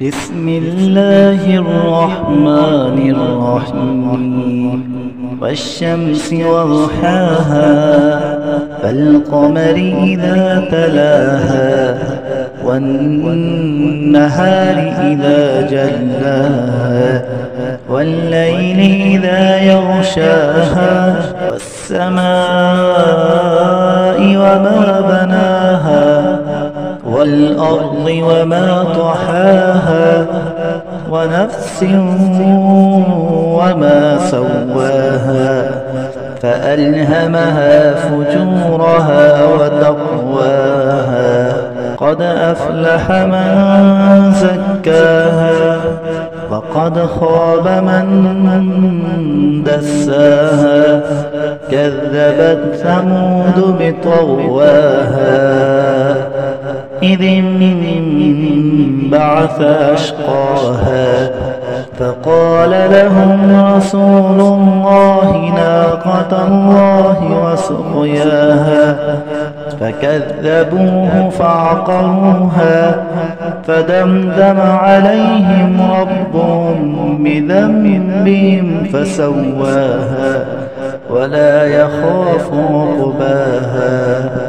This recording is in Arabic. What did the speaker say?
بسم الله الرحمن الرحيم والشمس وضحاها والقمر إذا تلاها والنهار إذا جلاها والليل إذا يغشاها والسماء وما بناها والأرض وما طحاها ونفس وما سواها فألهمها فجورها وتقواها قد أفلح من زكاها وقد خاب من دساها كذبت ثمود بطغواها إذ انبعث أشقاها فقال لهم رسول الله ناقة الله وسقياها فكذبوه فعقروها فدمدم عليهم ربهم بذنبهم فسواها ولا يخاف عقباها